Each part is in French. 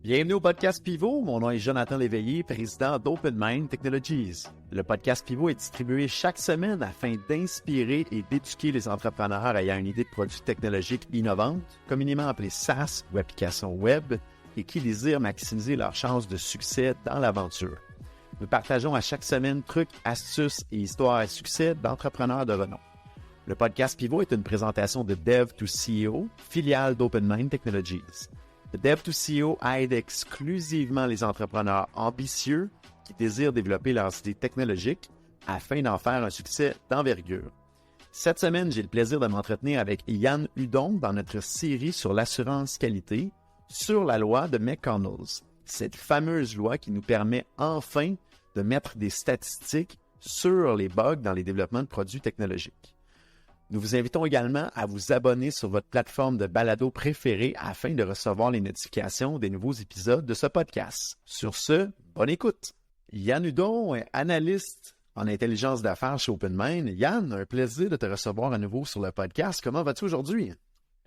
Bienvenue au podcast Pivot. Mon nom est Jonathan Léveillé, président d'OpenMind Technologies. Le podcast Pivot est distribué chaque semaine afin d'inspirer et d'éduquer les entrepreneurs ayant une idée de produit technologique innovante, communément appelée SaaS ou application web, et qui désirent maximiser leurs chances de succès dans l'aventure. Nous partageons à chaque semaine trucs, astuces et histoires à succès d'entrepreneurs de renom. Le podcast Pivot est une présentation de Dev2CEO, filiale d'OpenMind Technologies. Le Dev2CEO aide exclusivement les entrepreneurs ambitieux qui désirent développer leurs idées technologiques afin d'en faire un succès d'envergure. Cette semaine, j'ai le plaisir de m'entretenir avec Yann Hudon dans notre série sur l'assurance qualité sur la loi de McConnell. Cette fameuse loi qui nous permet enfin de mettre des statistiques sur les bugs dans les développements de produits technologiques. Nous vous invitons également à vous abonner sur votre plateforme de balado préférée afin de recevoir les notifications des nouveaux épisodes de ce podcast. Sur ce, bonne écoute! Yann Hudon est analyste en intelligence d'affaires chez OpenMind. Yann, un plaisir de te recevoir à nouveau sur le podcast. Comment vas-tu aujourd'hui?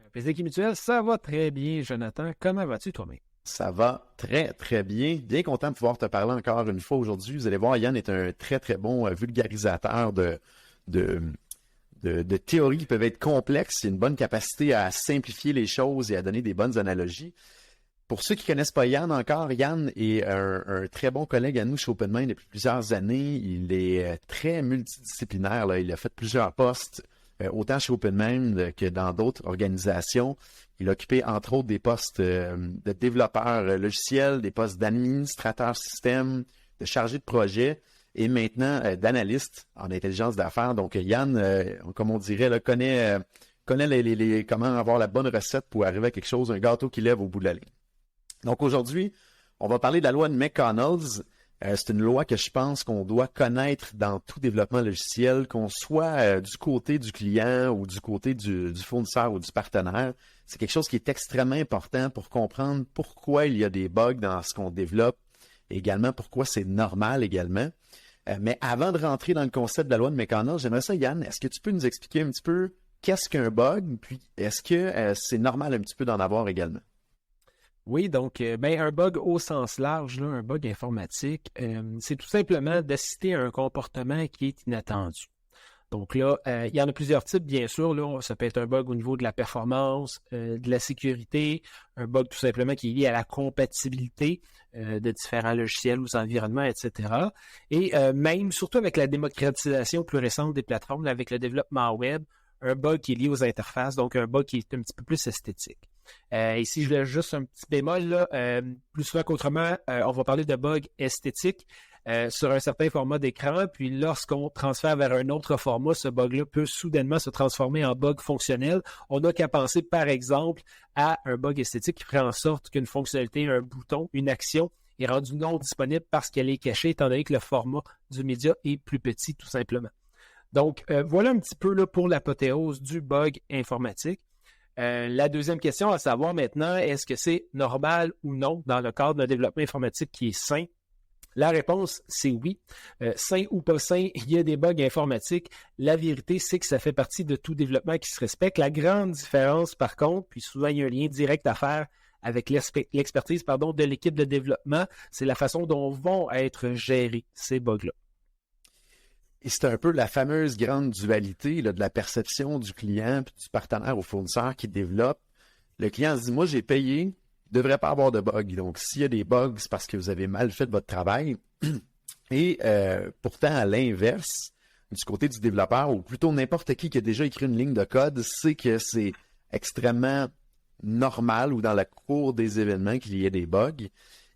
Un plaisir qui est mutuel. Ça va très bien, Jonathan. Comment vas-tu toi-même? Ça va très, très bien. Bien content de pouvoir te parler encore une fois aujourd'hui. Vous allez voir, Yann est un très, très bon vulgarisateur de théories qui peuvent être complexes. Il a une bonne capacité à simplifier les choses et à donner des bonnes analogies. Pour ceux qui ne connaissent pas Yann encore, Yann est un très bon collègue à nous chez OpenMind depuis plusieurs années. Il est très multidisciplinaire, là. Il a fait plusieurs postes, autant chez OpenMind que dans d'autres organisations. Il a occupé entre autres des postes de développeur logiciel, des postes d'administrateur système, de chargé de projet, et maintenant d'analyste en intelligence d'affaires. Donc Yann, comme on dirait, là, connaît comment avoir la bonne recette pour arriver à quelque chose, un gâteau qui lève au bout de la ligne. Donc aujourd'hui, on va parler de la loi de McConnell. C'est une loi que je pense qu'on doit connaître dans tout développement logiciel, qu'on soit du côté du client ou du côté du fournisseur ou du partenaire. C'est quelque chose qui est extrêmement important pour comprendre pourquoi il y a des bugs dans ce qu'on développe et également pourquoi c'est normal également. Mais avant de rentrer dans le concept de la loi de McConnell, j'aimerais ça, Yann, est-ce que tu peux nous expliquer un petit peu qu'est-ce qu'un bug, puis est-ce que c'est normal un petit peu d'en avoir également? Oui, donc un bug au sens large, là, un bug informatique, c'est tout simplement d'assister à un comportement qui est inattendu. Donc là, il y en a plusieurs types, bien sûr. Là, ça peut être un bug au niveau de la performance, de la sécurité, un bug tout simplement qui est lié à la compatibilité de différents logiciels ou environnements, etc. Et même, surtout avec la démocratisation plus récente des plateformes, avec le développement web, un bug qui est lié aux interfaces, donc un bug qui est un petit peu plus esthétique. Ici, je laisse juste un petit bémol, là, plus souvent qu'autrement, on va parler de bugs esthétiques. Sur un certain format d'écran, puis lorsqu'on transfère vers un autre format, ce bug-là peut soudainement se transformer en bug fonctionnel. On n'a qu'à penser, par exemple, à un bug esthétique qui ferait en sorte qu'une fonctionnalité, un bouton, une action est rendue non disponible parce qu'elle est cachée, étant donné que le format du média est plus petit, tout simplement. Donc, voilà un petit peu là, pour l'apothéose du bug informatique. La deuxième question à savoir maintenant, est-ce que c'est normal ou non dans le cadre d'un développement informatique qui est sain? La réponse, c'est oui. Sain ou pas sain, il y a des bugs informatiques. La vérité, c'est que ça fait partie de tout développement qui se respecte. La grande différence, par contre, puis souvent il y a un lien direct à faire avec l'expertise de l'équipe de développement, c'est la façon dont vont être gérés ces bugs-là. Et c'est un peu la fameuse grande dualité là, de la perception du client puis du partenaire au fournisseur qui développe. Le client se dit, moi j'ai payé, il ne devrait pas avoir de bugs. Donc, s'il y a des bugs, c'est parce que vous avez mal fait votre travail. Et pourtant, à l'inverse, du côté du développeur, ou plutôt n'importe qui a déjà écrit une ligne de code, sait que c'est extrêmement normal ou dans la cour des événements qu'il y ait des bugs.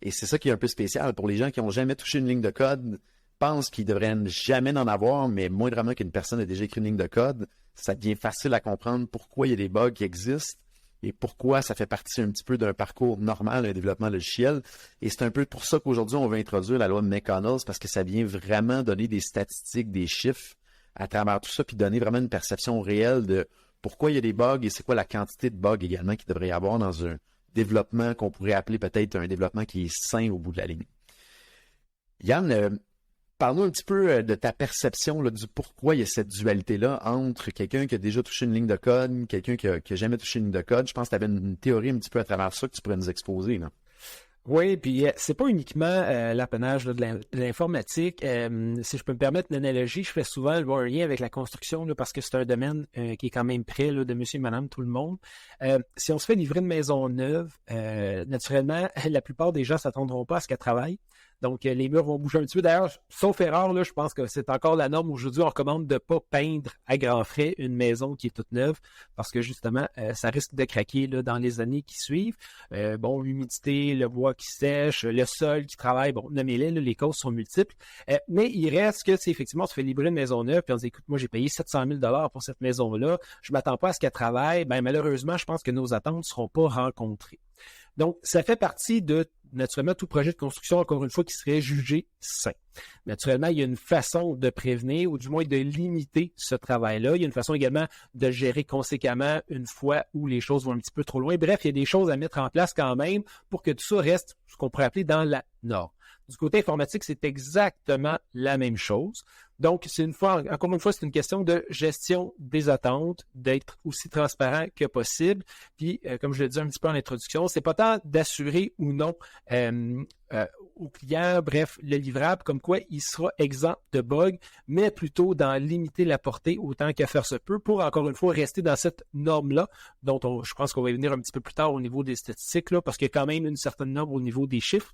Et c'est ça qui est un peu spécial. Pour les gens qui n'ont jamais touché une ligne de code, pensent qu'ils ne devraient jamais en avoir, mais moindrement qu'une personne ait déjà écrit une ligne de code, ça devient facile à comprendre pourquoi il y a des bugs qui existent. Et pourquoi ça fait partie un petit peu d'un parcours normal d'un développement logiciel. Et c'est un peu pour ça qu'aujourd'hui, on va introduire la loi de McConnell, parce que ça vient vraiment donner des statistiques, des chiffres à travers tout ça, puis donner vraiment une perception réelle de pourquoi il y a des bugs et c'est quoi la quantité de bugs également qu'il devrait y avoir dans un développement qu'on pourrait appeler peut-être un développement qui est sain au bout de la ligne. Yann, parle-nous un petit peu de ta perception là, du pourquoi il y a cette dualité-là entre quelqu'un qui a déjà touché une ligne de code, quelqu'un qui a jamais touché une ligne de code. Je pense que tu avais une théorie un petit peu à travers ça que tu pourrais nous exposer. Là. Oui, puis c'est pas uniquement l'apanage là, de l'informatique. Si je peux me permettre une analogie, je fais souvent un lien avec la construction là, parce que c'est un domaine qui est quand même près là, de monsieur et madame, tout le monde. Si on se fait livrer une maison neuve, naturellement, la plupart des gens ne s'attendront pas à ce qu'elle travaille. Donc, les murs vont bouger un petit peu. D'ailleurs, sauf erreur, là, je pense que c'est encore la norme aujourd'hui. On recommande de ne pas peindre à grands frais une maison qui est toute neuve parce que justement, ça risque de craquer là, dans les années qui suivent. Bon, l'humidité, le bois qui sèche, le sol qui travaille, bon, nommez-les, là, les causes sont multiples. Mais il reste que, c'est effectivement, on se fait livrer une maison neuve puis on se dit, écoute, moi, j'ai payé 700 000 pour cette maison-là. Je ne m'attends pas à ce qu'elle travaille. Ben, malheureusement, je pense que nos attentes ne seront pas rencontrées. Donc, ça fait partie de, naturellement, tout projet de construction, encore une fois, qui serait jugé sain. Naturellement, il y a une façon de prévenir ou du moins de limiter ce travail-là. Il y a une façon également de gérer conséquemment une fois où les choses vont un petit peu trop loin. Bref, il y a des choses à mettre en place quand même pour que tout ça reste ce qu'on pourrait appeler dans la norme. Du côté informatique, c'est exactement la même chose. Donc, encore une fois, c'est une question de gestion des attentes, d'être aussi transparent que possible. Puis, comme je l'ai dit un petit peu en introduction, c'est pas tant d'assurer ou non au client, bref, le livrable, comme quoi il sera exempt de bugs, mais plutôt d'en limiter la portée autant qu'à faire se peut pour, encore une fois, rester dans cette norme-là, dont je pense qu'on va y venir un petit peu plus tard au niveau des statistiques, là, parce qu'il y a quand même une certaine norme au niveau des chiffres.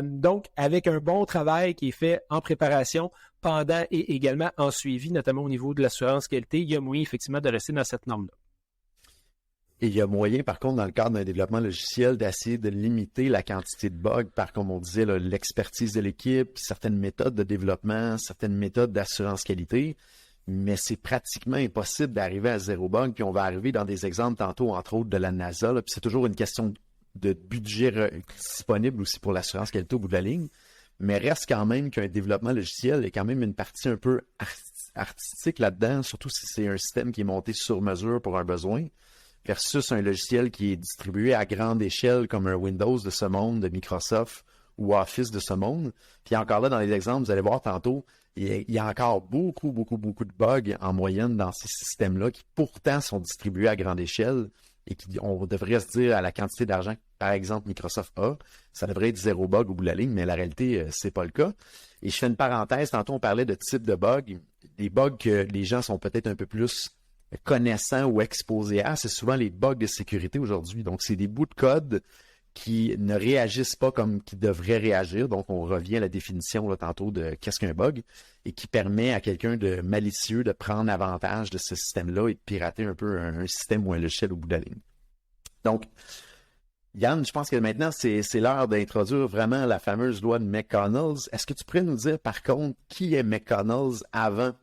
Donc, avec un bon travail qui est fait en préparation, pendant et également en suivi, notamment au niveau de l'assurance qualité, il y a moyen effectivement de rester dans cette norme-là. Et il y a moyen, par contre, dans le cadre d'un développement logiciel, d'essayer de limiter la quantité de bugs par, comme on disait, là, l'expertise de l'équipe, certaines méthodes de développement, certaines méthodes d'assurance qualité. Mais c'est pratiquement impossible d'arriver à zéro bug. Puis on va arriver dans des exemples tantôt, entre autres, de la NASA. Là, puis c'est toujours une question de budget disponible aussi pour l'assurance qualité au bout de la ligne. Mais reste quand même qu'un développement logiciel est quand même une partie un peu artistique là-dedans, surtout si c'est un système qui est monté sur mesure pour un besoin, versus un logiciel qui est distribué à grande échelle comme un Windows de ce monde, de Microsoft ou Office de ce monde. Puis encore là, dans les exemples, vous allez voir tantôt, il y a encore beaucoup de bugs en moyenne dans ces systèmes-là qui pourtant sont distribués à grande échelle et qui, on devrait se dire à la quantité d'argent que, par exemple, Microsoft a, ça devrait être zéro bug au bout de la ligne, mais la réalité, c'est pas le cas. Et je fais une parenthèse, tantôt on parlait de type de bug. Les bugs que les gens sont peut-être un peu plus connaissants ou exposés à, c'est souvent les bugs de sécurité aujourd'hui. Donc, c'est des bouts de code qui ne réagissent pas comme qu'ils devraient réagir. Donc, on revient à la définition là, tantôt de qu'est-ce qu'un bug et qui permet à quelqu'un de malicieux de prendre avantage de ce système-là et de pirater un peu un système ou un logiciel au bout de la ligne. Donc, Yann, je pense que maintenant, c'est l'heure d'introduire vraiment la fameuse loi de McConnell. Est-ce que tu pourrais nous dire, par contre, qui est McConnell avant,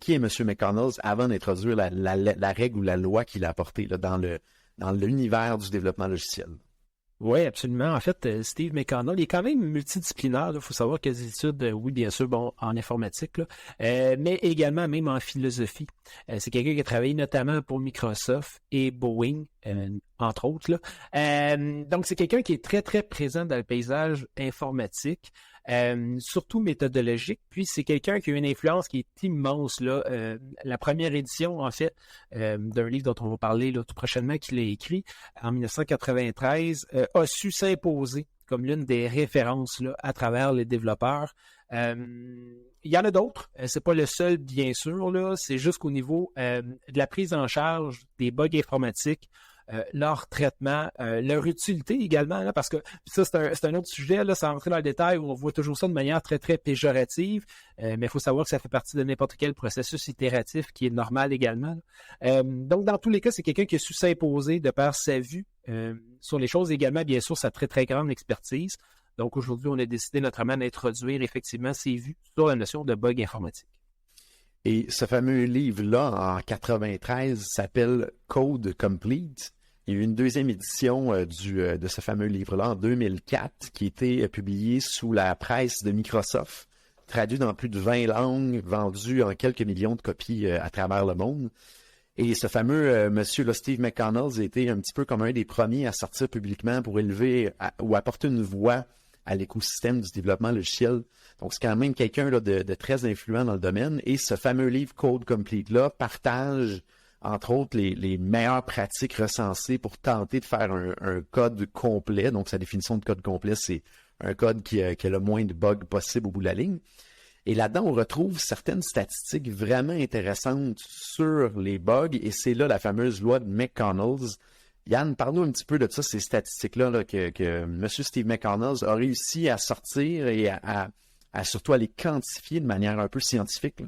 qui est M. McConnell avant d'introduire la règle ou la loi qu'il a apportée là, dans l'univers du développement logiciel? Oui, absolument. En fait, Steve McConnell, il est quand même multidisciplinaire. Il faut savoir qu'il a des études, oui, bien sûr, bon, en informatique, là, mais également même en philosophie. C'est quelqu'un qui a travaillé notamment pour Microsoft et Boeing, entre autres. Là. Donc, c'est quelqu'un qui est très, très présent dans le paysage informatique. Surtout méthodologique, puis c'est quelqu'un qui a une influence qui est immense. Là. La première édition, en fait, d'un livre dont on va parler là, tout prochainement, qu'il a écrit en 1993, a su s'imposer comme l'une des références là, à travers les développeurs. Il y en a d'autres, c'est pas le seul, bien sûr, là. C'est juste qu'au niveau de la prise en charge des bugs informatiques, leur traitement, leur utilité également, là, parce que ça, c'est un autre sujet, là, sans rentrer dans le détail, où on voit toujours ça de manière très, très péjorative, mais il faut savoir que ça fait partie de n'importe quel processus itératif qui est normal également. Donc, dans tous les cas, c'est quelqu'un qui a su s'imposer de par sa vue sur les choses, également, bien sûr, sa très, très grande expertise. Donc, aujourd'hui, on a décidé notamment d'introduire effectivement ses vues sur la notion de bug informatique. Et ce fameux livre-là, en 93, s'appelle Code Complete. Il y a eu une deuxième édition de ce fameux livre-là en 2004 qui a été publié sous la presse de Microsoft, traduit dans plus de 20 langues, vendu en quelques millions de copies à travers le monde. Et ce fameux monsieur là, Steve McConnell a été un petit peu comme un des premiers à sortir publiquement pour élever ou apporter une voix à l'écosystème du développement logiciel. Donc, c'est quand même quelqu'un là, de très influent dans le domaine. Et ce fameux livre Code Complete-là partage entre autres, les meilleures pratiques recensées pour tenter de faire un code complet. Donc, sa définition de code complet, c'est un code qui a le moins de bugs possible au bout de la ligne. Et là-dedans, on retrouve certaines statistiques vraiment intéressantes sur les bugs, et c'est là la fameuse loi de McConnell. Yann, parle-nous un petit peu de ça, ces statistiques-là là, que M. Steve McConnell a réussi à sortir et à surtout à les quantifier de manière un peu scientifique, là.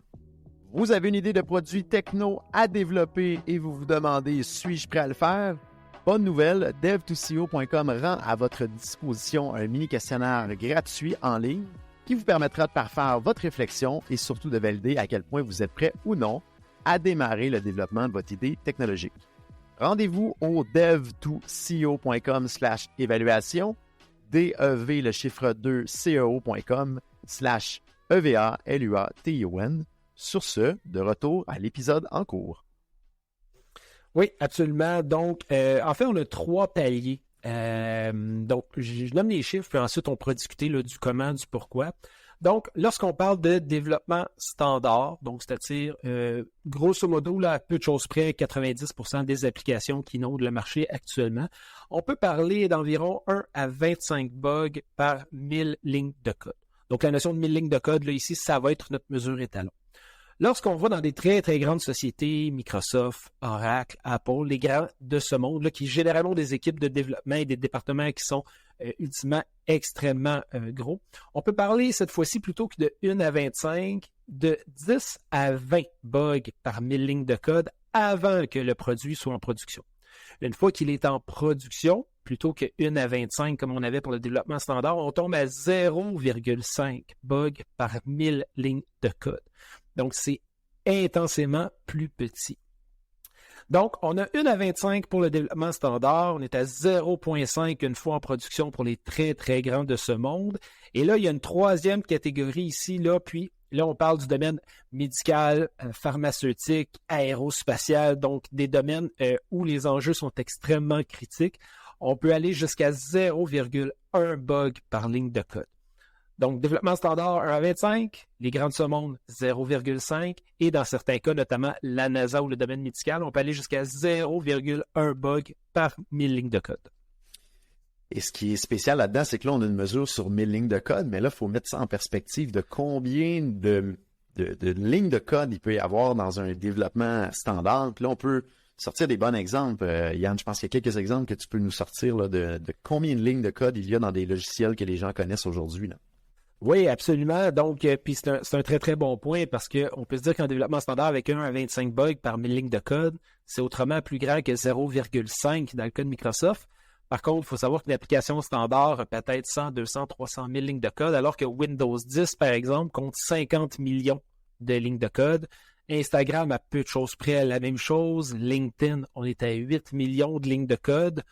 Vous avez une idée de produit techno à développer et vous vous demandez « suis-je prêt à le faire ?» Bonne nouvelle, dev2co.com rend à votre disposition un mini-questionnaire gratuit en ligne qui vous permettra de parfaire votre réflexion et surtout de valider à quel point vous êtes prêt ou non à démarrer le développement de votre idée technologique. Rendez-vous au dev2co.com/évaluation, DEV le chiffre 2 CEO.com/EVALUATION. Sur ce, de retour à l'épisode en cours. Oui, absolument. Donc, en fait, on a 3 paliers. Donc, je nomme les chiffres, puis ensuite, on pourra discuter là, du comment, du pourquoi. Donc, lorsqu'on parle de développement standard, donc c'est-à-dire, grosso modo, là, à peu de choses près, 90% des applications qui inondent le marché actuellement, on peut parler d'environ 1 à 25 bugs par 1000 lignes de code. Donc, la notion de 1000 lignes de code, là, ici, ça va être notre mesure étalon. Lorsqu'on va dans des très, très grandes sociétés, Microsoft, Oracle, Apple, les grands de ce monde, là, qui généralement ont des équipes de développement et des départements qui sont ultimement extrêmement gros, on peut parler cette fois-ci plutôt que de 1 à 25, de 10 à 20 bugs par 1000 lignes de code avant que le produit soit en production. Une fois qu'il est en production, plutôt que 1 à 25 comme on avait pour le développement standard, on tombe à 0,5 bugs par 1000 lignes de code. Donc, c'est intensément plus petit. Donc, on a 1 à 25 pour le développement standard. On est à 0,5 une fois en production pour les très, très grands de ce monde. Et là, il y a une 3e catégorie ici, là, puis là, on parle du domaine médical, pharmaceutique, aérospatial, donc des domaines où les enjeux sont extrêmement critiques. On peut aller jusqu'à 0,1 bug par ligne de code. Donc, développement standard 1 à 25, les grands de ce monde 0,5 et dans certains cas, notamment la NASA ou le domaine médical, on peut aller jusqu'à 0,1 bug par 1000 lignes de code. Et ce qui est spécial là-dedans, c'est que là, on a une mesure sur 1000 lignes de code, mais là, il faut mettre ça en perspective de combien de lignes de code il peut y avoir dans un développement standard. Puis là, on peut sortir des bons exemples. Yann, je pense qu'il y a quelques exemples que tu peux nous sortir là, de combien de lignes de code il y a dans des logiciels que les gens connaissent aujourd'hui, là. Oui, absolument. Donc, puis c'est un très, très bon point parce qu'on peut se dire qu'en développement standard, avec 1 à 25 bugs par 1000 lignes de code, c'est autrement plus grand que 0,5 dans le cas de Microsoft. Par contre, il faut savoir qu'une application standard a peut-être 100, 200, 300 000 lignes de code, alors que Windows 10, par exemple, compte 50 millions de lignes de code. Instagram, à peu de choses près, la même chose. LinkedIn, on est à 8 millions de lignes de code.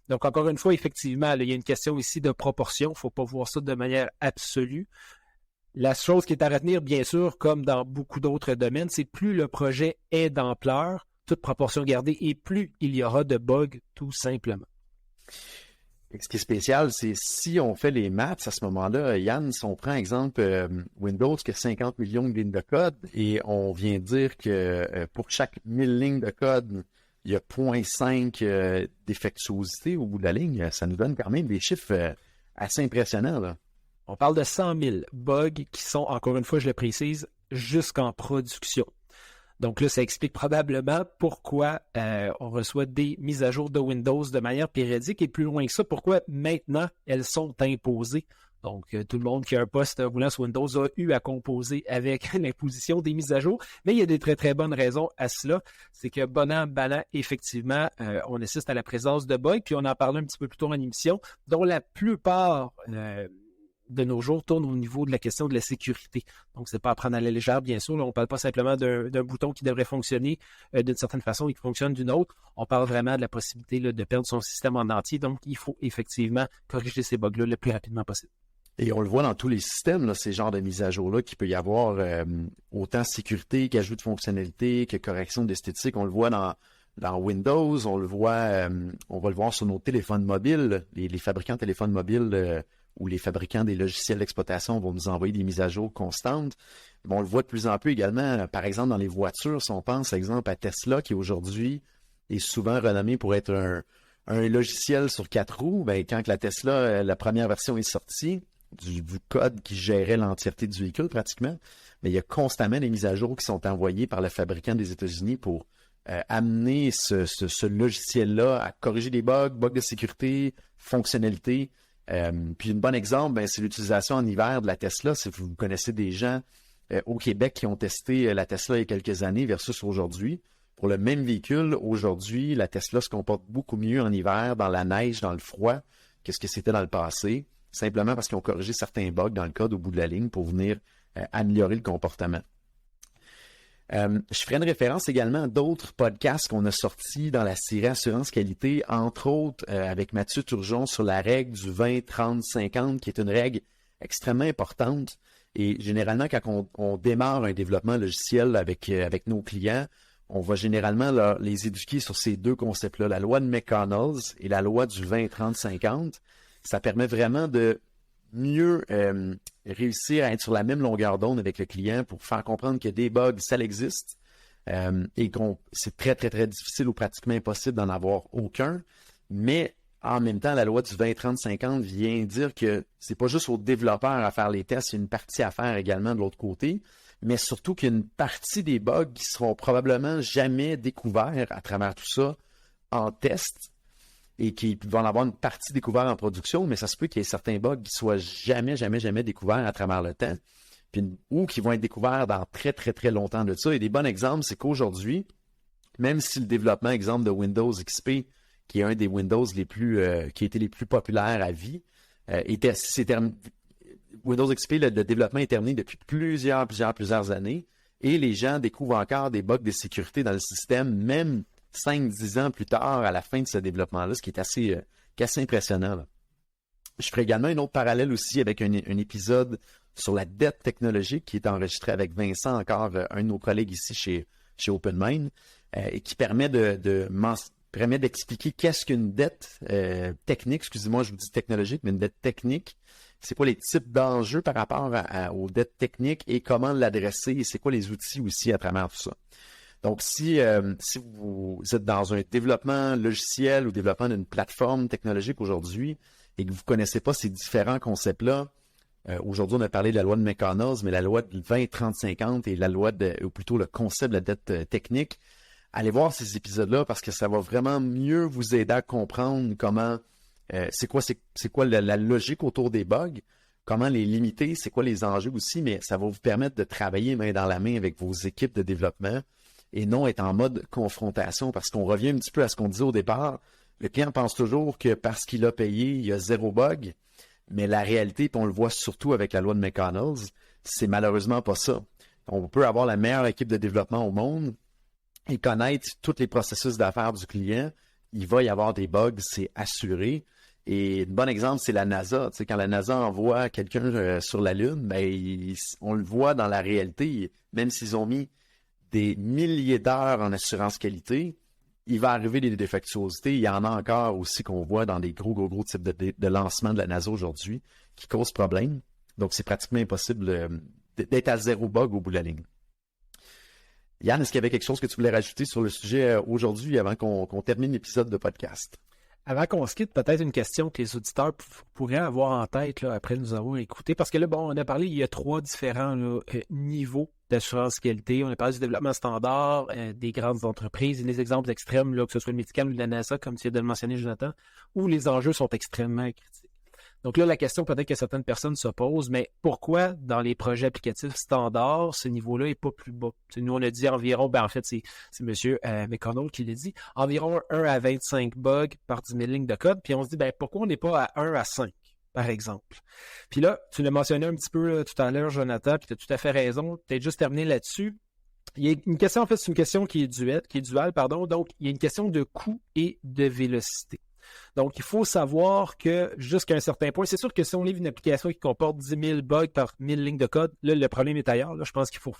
Donc, encore une fois, effectivement, là, il y a une question ici de proportion. Il ne faut pas voir ça de manière absolue. La chose qui est à retenir, bien sûr, comme dans beaucoup d'autres domaines, c'est plus le projet est d'ampleur, toute proportion gardée, et plus il y aura de bugs, tout simplement. Ce qui est spécial, c'est si on fait les maths à ce moment-là, Yann, si on prend exemple Windows qui a 50 millions de lignes de code et on vient dire que pour chaque 1000 lignes de code, il y a 0,5 d'effectuosité au bout de la ligne, ça nous donne quand même des chiffres assez impressionnants, là. On parle de 100 000 bugs qui sont, encore une fois, je le précise, jusqu'en production. Donc là, ça explique probablement pourquoi on reçoit des mises à jour de Windows de manière périodique et plus loin que ça, pourquoi maintenant elles sont imposées. Donc, tout le monde qui a un poste roulant sur Windows a eu à composer avec l'imposition des mises à jour, mais il y a des très, très bonnes raisons à cela. C'est que bon an, effectivement, on assiste à la présence de bugs, puis on en parlait un petit peu plus tôt en émission, dont la plupart de nos jours tourne au niveau de la question de la sécurité. Donc, c'est pas à prendre à la légère, bien sûr. Là, on ne parle pas simplement d'un bouton qui devrait fonctionner d'une certaine façon et qui fonctionne d'une autre. On parle vraiment de la possibilité là, de perdre son système en entier. Donc, il faut effectivement corriger ces bugs-là le plus rapidement possible. Et on le voit dans tous les systèmes, là, ces genres de mises à jour-là, qu'il peut y avoir autant sécurité qu'ajout de fonctionnalité, que correction d'esthétique. On le voit dans Windows, on va le voir sur nos téléphones mobiles, les fabricants de téléphones mobiles où les fabricants des logiciels d'exploitation vont nous envoyer des mises à jour constantes. On le voit de plus en plus également, par exemple, dans les voitures. Si on pense, par exemple, à Tesla, qui aujourd'hui est souvent renommé pour être un logiciel sur 4 roues, ben, quand la Tesla, la première version est sortie, du code qui gérait l'entièreté du véhicule pratiquement, mais il y a constamment des mises à jour qui sont envoyées par le fabricant des États-Unis pour amener ce logiciel-là à corriger des bugs de sécurité, fonctionnalités. Puis un bon exemple, ben, c'est l'utilisation en hiver de la Tesla. Si vous connaissez des gens au Québec qui ont testé la Tesla il y a quelques années versus aujourd'hui, pour le même véhicule, aujourd'hui, la Tesla se comporte beaucoup mieux en hiver, dans la neige, dans le froid, que ce que c'était dans le passé, simplement parce qu'ils ont corrigé certains bugs dans le code au bout de la ligne pour venir améliorer le comportement. Je ferai une référence également à d'autres podcasts qu'on a sortis dans la série Assurance Qualité, entre autres avec Mathieu Turgeon sur la règle du 20-30-50, qui est une règle extrêmement importante. Et généralement, quand on démarre un développement logiciel avec nos clients, on va généralement les éduquer sur ces deux concepts-là, la loi de McConnell et la loi du 20-30-50. Ça permet vraiment de mieux réussir à être sur la même longueur d'onde avec le client pour faire comprendre que des bugs, ça existe et que c'est très, très, très difficile ou pratiquement impossible d'en avoir aucun. Mais en même temps, la loi du 20-30-50 vient dire que c'est pas juste aux développeurs à faire les tests, il y a une partie à faire également de l'autre côté, mais surtout qu'il y a une partie des bugs qui seront probablement jamais découverts à travers tout ça en test et qui vont en avoir une partie découverte en production, mais ça se peut qu'il y ait certains bugs qui soient jamais découverts à travers le temps, ou qui vont être découverts dans très, très, très longtemps de ça. Et des bons exemples, c'est qu'aujourd'hui, même si le développement, exemple, de Windows XP, qui est un des Windows qui a été les plus populaires à vie, Windows XP, le développement est terminé depuis plusieurs années, et les gens découvrent encore des bugs de sécurité dans le système, même 5-10 ans plus tard, à la fin de ce développement-là, ce qui est assez impressionnant, là. Je ferai également un autre parallèle aussi avec un épisode sur la dette technologique qui est enregistré avec Vincent, encore un de nos collègues ici chez OpenMind, et qui permet d'expliquer qu'est-ce qu'une dette technique, excusez-moi, je vous dis technologique, mais une dette technique. C'est quoi les types d'enjeux par rapport aux dettes techniques et comment l'adresser et c'est quoi les outils aussi à travers tout ça. Donc, si vous êtes dans un développement logiciel ou développement d'une plateforme technologique aujourd'hui et que vous ne connaissez pas ces différents concepts-là, aujourd'hui, on a parlé de la loi de McConnell, mais la loi de 20-30-50 et la loi ou plutôt le concept de la dette technique, allez voir ces épisodes-là parce que ça va vraiment mieux vous aider à comprendre comment, c'est quoi la logique autour des bugs, comment les limiter, c'est quoi les enjeux aussi, mais ça va vous permettre de travailler main dans la main avec vos équipes de développement et non être en mode confrontation, parce qu'on revient un petit peu à ce qu'on disait au départ. Le client pense toujours que parce qu'il a payé, il y a 0 bug, mais la réalité, puis on le voit surtout avec la loi de McConnell, c'est malheureusement pas ça. On peut avoir la meilleure équipe de développement au monde et connaître tous les processus d'affaires du client. Il va y avoir des bugs, c'est assuré. Et un bon exemple, c'est la NASA. Tu sais, quand la NASA envoie quelqu'un sur la Lune, ben, on le voit dans la réalité, même s'ils ont mis des milliers d'heures en assurance qualité, il va arriver des défectuosités. Il y en a encore aussi qu'on voit dans des gros types de lancement de la NASA aujourd'hui qui causent problème. Donc, c'est pratiquement impossible d'être à 0 bug au bout de la ligne. Yann, est-ce qu'il y avait quelque chose que tu voulais rajouter sur le sujet aujourd'hui avant qu'on termine l'épisode de podcast? Avant qu'on se quitte, peut-être une question que les auditeurs pourraient avoir en tête là, après nous avoir écouté. Parce que là, bon, on a parlé, il y a 3 différents niveaux d'assurance qualité. On a parlé du développement standard, des grandes entreprises et les exemples extrêmes, là, que ce soit le médical ou la NASA, comme tu viens de le mentionner, Jonathan, où les enjeux sont extrêmement critiques. Donc là, la question peut-être que certaines personnes se posent, mais pourquoi dans les projets applicatifs standards, ce niveau-là n'est pas plus bas? T'sais, nous, on a dit environ, en fait, c'est M. McConnell qui l'a dit, environ 1 à 25 bugs par 10 000 lignes de code, puis on se dit, pourquoi on n'est pas à 1 à 5, par exemple? Puis là, tu l'as mentionné un petit peu là, tout à l'heure, Jonathan, puis tu as tout à fait raison, peut-être juste terminé là-dessus. Il y a une question, en fait, c'est une question qui est duale, donc il y a une question de coût et de vélocité. Donc, il faut savoir que jusqu'à un certain point, c'est sûr que si on livre une application qui comporte 10 000 bugs par 1000 lignes de code, là, le problème est ailleurs. Là, je pense qu'il faut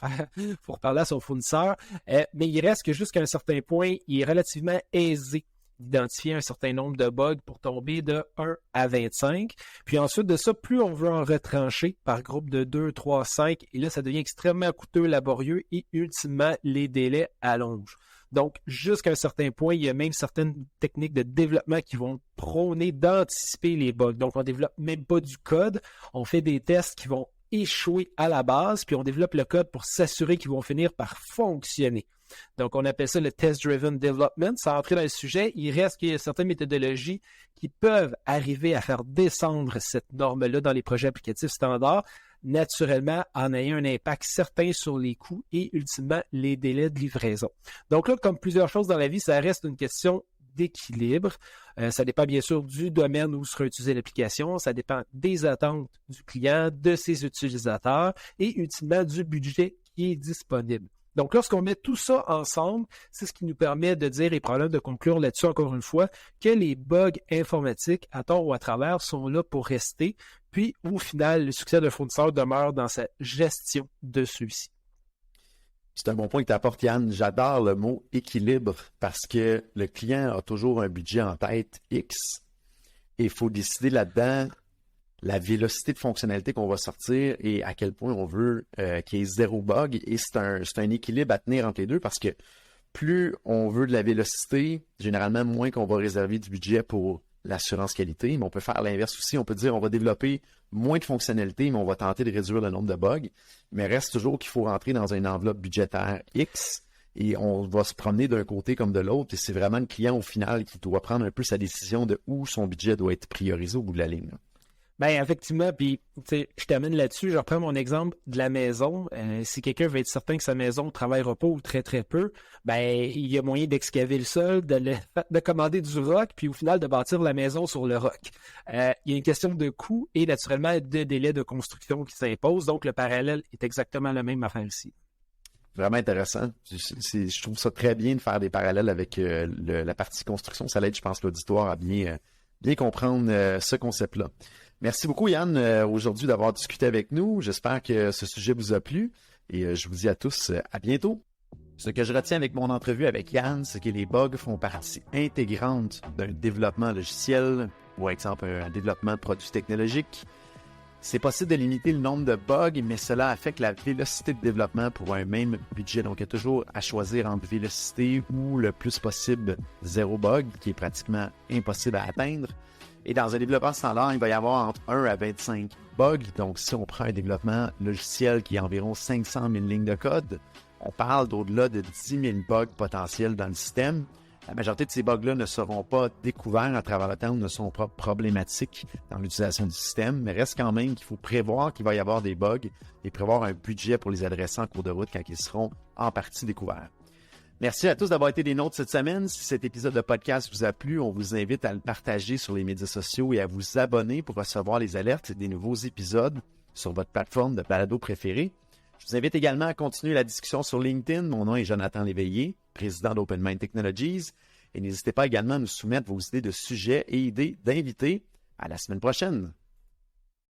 reparler à son fournisseur. Mais il reste que jusqu'à un certain point, il est relativement aisé d'identifier un certain nombre de bugs pour tomber de 1 à 25. Puis ensuite de ça, plus on veut en retrancher par groupe de 2, 3, 5, et là, ça devient extrêmement coûteux, laborieux et ultimement, les délais allongent. Donc, jusqu'à un certain point, il y a même certaines techniques de développement qui vont prôner d'anticiper les bugs. Donc, on ne développe même pas du code, on fait des tests qui vont échouer à la base, puis on développe le code pour s'assurer qu'ils vont finir par fonctionner. Donc, on appelle ça le Test-Driven Development. Sans entrer dans le sujet, il reste qu'il y a certaines méthodologies qui peuvent arriver à faire descendre cette norme-là dans les projets applicatifs standards, naturellement en ayant un impact certain sur les coûts et ultimement les délais de livraison. Donc là, comme plusieurs choses dans la vie, ça reste une question d'équilibre. Ça dépend bien sûr du domaine où sera utilisée l'application, ça dépend des attentes du client, de ses utilisateurs et ultimement du budget qui est disponible. Donc, lorsqu'on met tout ça ensemble, c'est ce qui nous permet de dire et probablement de conclure là-dessus encore une fois que les bugs informatiques, à tort ou à travers, sont là pour rester. Puis, au final, le succès d'un fournisseur demeure dans sa gestion de celui-ci. C'est un bon point que tu apportes, Yann. J'adore le mot équilibre parce que le client a toujours un budget en tête X et il faut décider là-dedans la vélocité de fonctionnalité qu'on va sortir et à quel point on veut qu'il y ait zéro bug. Et c'est un équilibre à tenir entre les deux parce que plus on veut de la vélocité, généralement moins qu'on va réserver du budget pour l'assurance qualité. Mais on peut faire l'inverse aussi. On peut dire on va développer moins de fonctionnalités, mais on va tenter de réduire le nombre de bugs. Mais reste toujours qu'il faut rentrer dans une enveloppe budgétaire X et on va se promener d'un côté comme de l'autre. Et c'est vraiment le client au final qui doit prendre un peu sa décision de où son budget doit être priorisé au bout de la ligne. Bien, effectivement, puis je t'amène là-dessus, je reprends mon exemple de la maison. Si quelqu'un veut être certain que sa maison ne travaillera pas ou très très peu, ben il y a moyen d'excaver le sol, de commander du roc, puis au final de bâtir la maison sur le roc. Il y a une question de coût et naturellement de délai de construction qui s'impose, donc le parallèle est exactement le même à faire ici. Vraiment intéressant. Je trouve ça très bien de faire des parallèles avec la partie construction. Ça l'aide, je pense, l'auditoire à bien comprendre ce concept-là. Merci beaucoup, Yann, aujourd'hui d'avoir discuté avec nous. J'espère que ce sujet vous a plu et je vous dis à tous à bientôt. Ce que je retiens avec mon entrevue avec Yann, c'est que les bugs font partie intégrante d'un développement logiciel, ou par exemple un développement de produits technologiques. C'est possible de limiter le nombre de bugs, mais cela affecte la vélocité de développement pour un même budget. Donc, il y a toujours à choisir entre vélocité ou le plus possible zéro bug, qui est pratiquement impossible à atteindre. Et dans un développement standard, il va y avoir entre 1 à 25 bugs. Donc, si on prend un développement logiciel qui a environ 500 000 lignes de code, on parle d'au-delà de 10 000 bugs potentiels dans le système. La majorité de ces bugs-là ne seront pas découverts à travers le temps ou ne sont pas problématiques dans l'utilisation du système, mais reste quand même qu'il faut prévoir qu'il va y avoir des bugs et prévoir un budget pour les adresser en cours de route quand ils seront en partie découverts. Merci à tous d'avoir été des nôtres cette semaine. Si cet épisode de podcast vous a plu, on vous invite à le partager sur les médias sociaux et à vous abonner pour recevoir les alertes des nouveaux épisodes sur votre plateforme de balado préférée. Je vous invite également à continuer la discussion sur LinkedIn. Mon nom est Jonathan Léveillé, président d'OpenMind Technologies. Et n'hésitez pas également à nous soumettre vos idées de sujets et idées d'invités. À la semaine prochaine.